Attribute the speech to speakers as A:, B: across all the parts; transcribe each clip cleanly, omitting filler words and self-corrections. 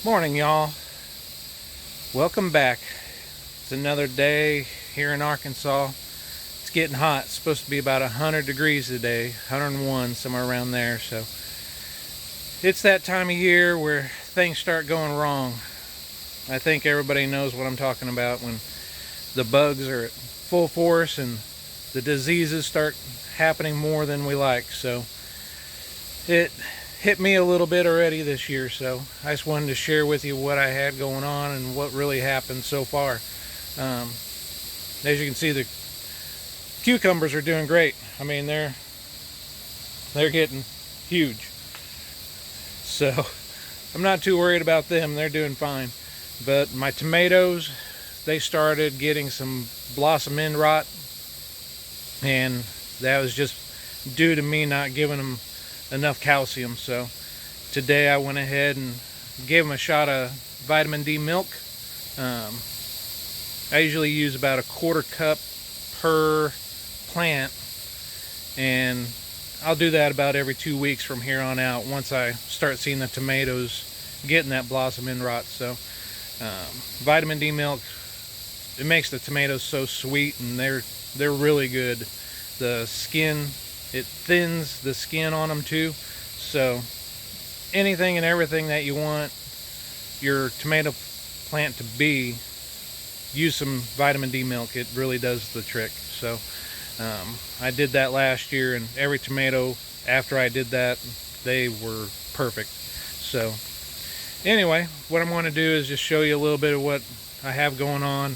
A: Morning, y'all. Welcome back. It's another day here in Arkansas. It's getting hot. It's supposed to be about 100 degrees today, 101, somewhere around there. So it's that time of year where things start going wrong. I think everybody knows what I'm talking about, when the bugs are at full force and the diseases start happening more than we like. So it hit me a little bit already this year, so I just wanted to share with you what I had going on and what really happened so far. As you can see, the cucumbers are doing great. I mean, they're getting huge, so I'm not too worried about them. They're doing fine. But my tomatoes, they started getting some blossom end rot, and that was just due to me not giving them enough calcium. So today I went ahead and gave them a shot of vitamin D milk. I usually use about a quarter cup per plant, and I'll do that about every 2 weeks from here on out, once I start seeing the tomatoes getting that blossom end rot. So vitamin D milk, it makes the tomatoes so sweet, and they're really good. The skin, it thins the skin on them too. So anything and everything that you want your tomato plant to be, use some vitamin D milk. It really does the trick. So I did that last year, and every tomato after I did that, they were perfect. So anyway, what I'm going to do is just show you a little bit of what I have going on,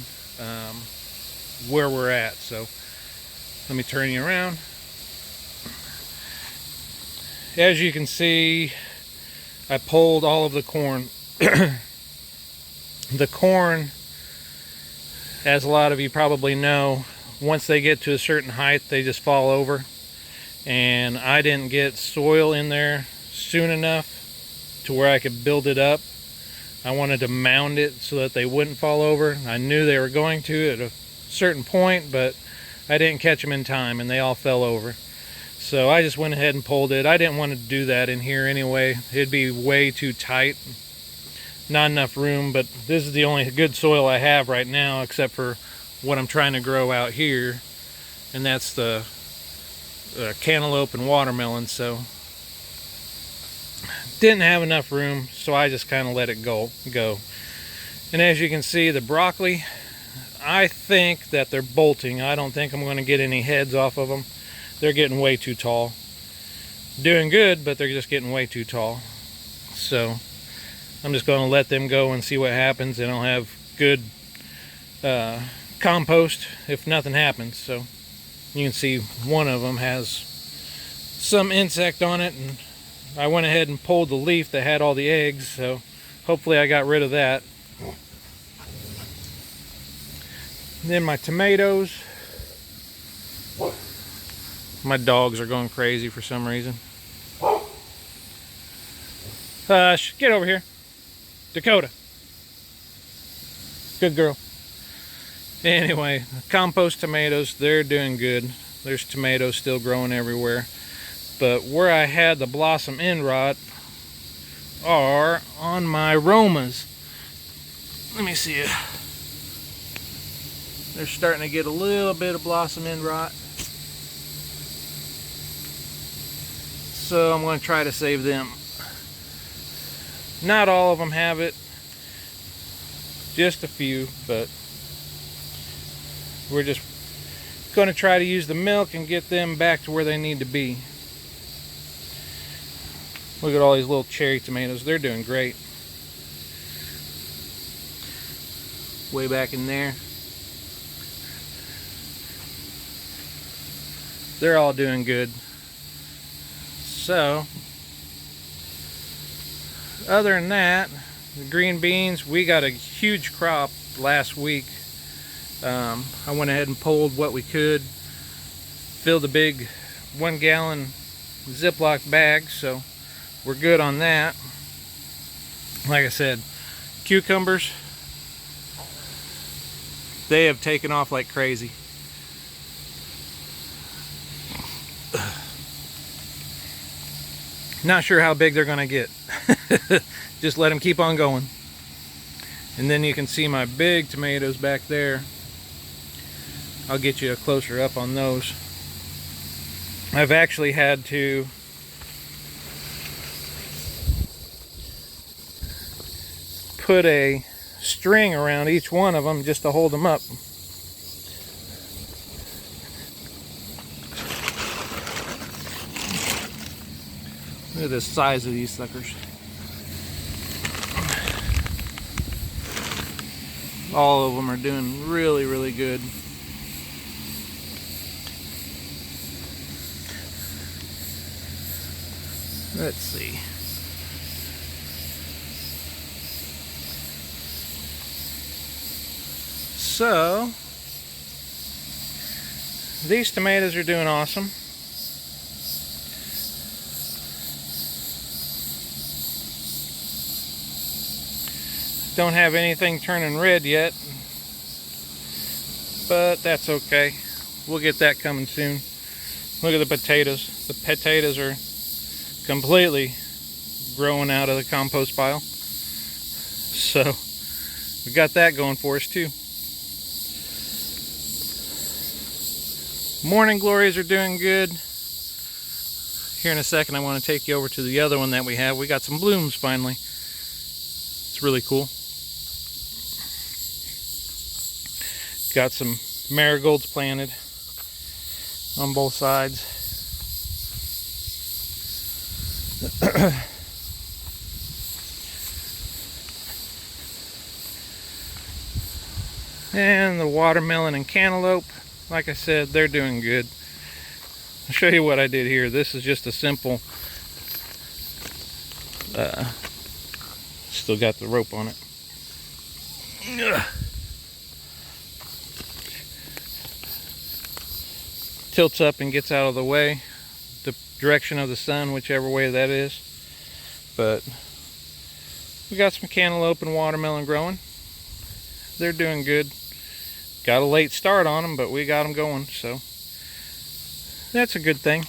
A: where we're at. So let me turn you around. As you can see, I pulled all of the corn. The corn, as a lot of you probably know, once they get to a certain height, they just fall over. And I didn't get soil in there soon enough to where I could build it up. I wanted to mound it so that they wouldn't fall over. I knew they were going to at a certain point, but I didn't catch them in time, and they all fell over. So I just went ahead and pulled it. I didn't want to do that in here anyway. It'd be way too tight, not enough room. But this is the only good soil I have right now, except for what I'm trying to grow out here, and that's the cantaloupe and watermelon. So didn't have enough room, so I just kind of let it go. And as you can see, the broccoli, I think that they're bolting. I don't think I'm going to get any heads off of them. They're getting way too tall. Doing good, but they're just getting way too tall. So I'm just going to let them go and see what happens, and I'll have good compost if nothing happens. So you can see one of them has some insect on it, and I went ahead and pulled the leaf that had all the eggs, so hopefully I got rid of that. And then my tomatoes. My dogs are going crazy for some reason. Hush, get over here. Dakota. Good girl. Anyway, compost tomatoes, they're doing good. There's tomatoes still growing everywhere. But where I had the blossom end rot are on my Romas. Let me see it. They're starting to get a little bit of blossom end rot. So I'm going to try to save them. Not all of them have it, just a few, but we're just going to try to use the milk and get them back to where they need to be. Look at all these little cherry tomatoes. They're doing great. Way back in there. They're all doing good. So, other than that, the green beans, we got a huge crop last week. I went ahead and pulled what we could, filled a big 1 gallon Ziploc bag, so we're good on that. Like I said, cucumbers, they have taken off like crazy. Not sure how big they're gonna get. Just let them keep on going. And then you can see my big tomatoes back there. I'll get you a closer up on those. I've actually had to put a string around each one of them just to hold them up. Look at the size of these suckers. All of them are doing really, really good. Let's see. So, these tomatoes are doing awesome. Don't have anything turning red yet, but that's okay. We'll get that coming soon. Look at the potatoes. The potatoes are completely growing out of the compost pile. So we got that going for us too. Morning glories are doing good. Here in a second I want to take you over to the other one that we have. We got some blooms finally. It's really cool. Got some marigolds planted on both sides. And the watermelon and cantaloupe, like I said, they're doing good. I'll show you what I did here. This is just a simple, still got the rope on it. Tilts up and gets out of the way, the direction of the sun, whichever way that is. But we got some cantaloupe and watermelon growing. They're doing good. Got a late start on them, but we got them going, so that's a good thing.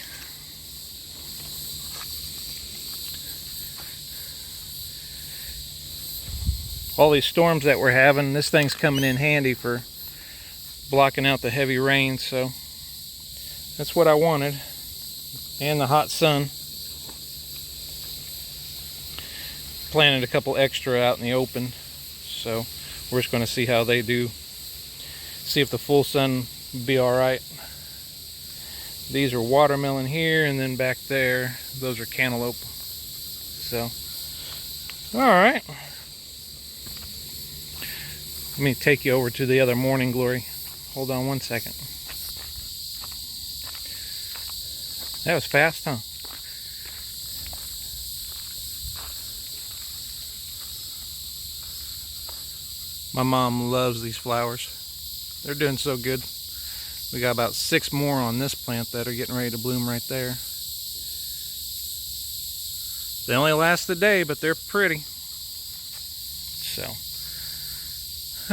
A: All these storms that we're having, this thing's coming in handy for blocking out the heavy rain, so that's what I wanted. And the hot sun. Planted a couple extra out in the open, so we're just going to see how they do. See if the full sun will be alright. These are watermelon here, and then back there, those are cantaloupe. So, alright. Let me take you over to the other morning glory. Hold on one second. That was fast, huh? My mom loves these flowers. They're doing so good. We got about 6 more on this plant that are getting ready to bloom right there. They only last a day, but they're pretty. So,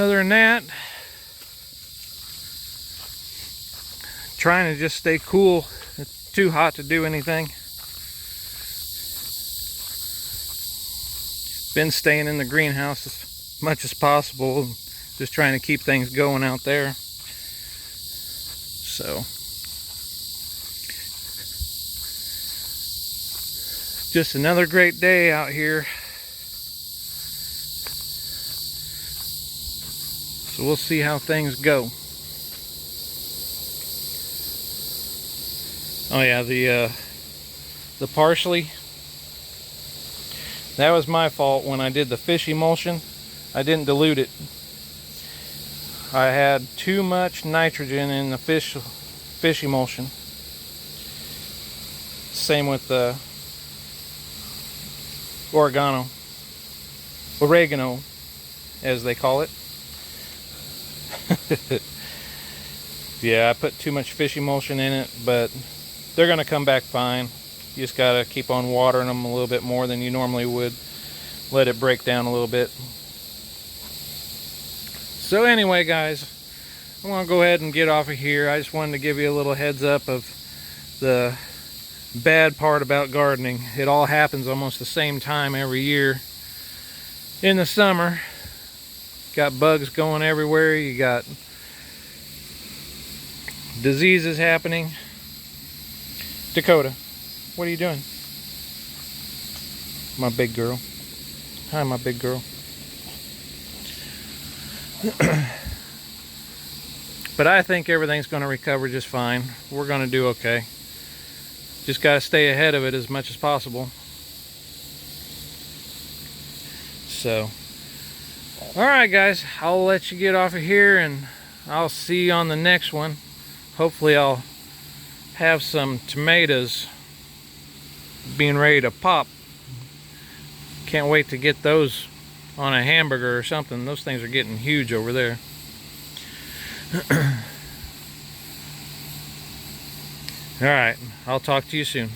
A: other than that, trying to just stay cool. It's too hot to do anything. Been staying in the greenhouse as much as possible, just trying to keep things going out there. So, just another great day out here. So we'll see how things go. Oh yeah, the parsley, that was my fault. When I did the fish emulsion, I didn't dilute it. I had too much nitrogen in the fish emulsion. Same with the oregano, as they call it. Yeah, I put too much fish emulsion in it, but they're gonna come back fine. You just gotta keep on watering them a little bit more than you normally would. Let it break down a little bit. So anyway, guys, I want to go ahead and get off of here. I just wanted to give you a little heads up of the bad part about gardening. It all happens almost the same time every year in the summer. Got bugs going everywhere. You got diseases happening. Dakota, what are you doing? My big girl. Hi, my big girl. But I think everything's going to recover just fine. We're going to do okay. Just got to stay ahead of it as much as possible. So, alright guys, I'll let you get off of here and I'll see you on the next one. Hopefully I'll have some tomatoes being ready to pop. Can't wait to get those on a hamburger or something. Those things are getting huge over there. Alright, I'll talk to you soon.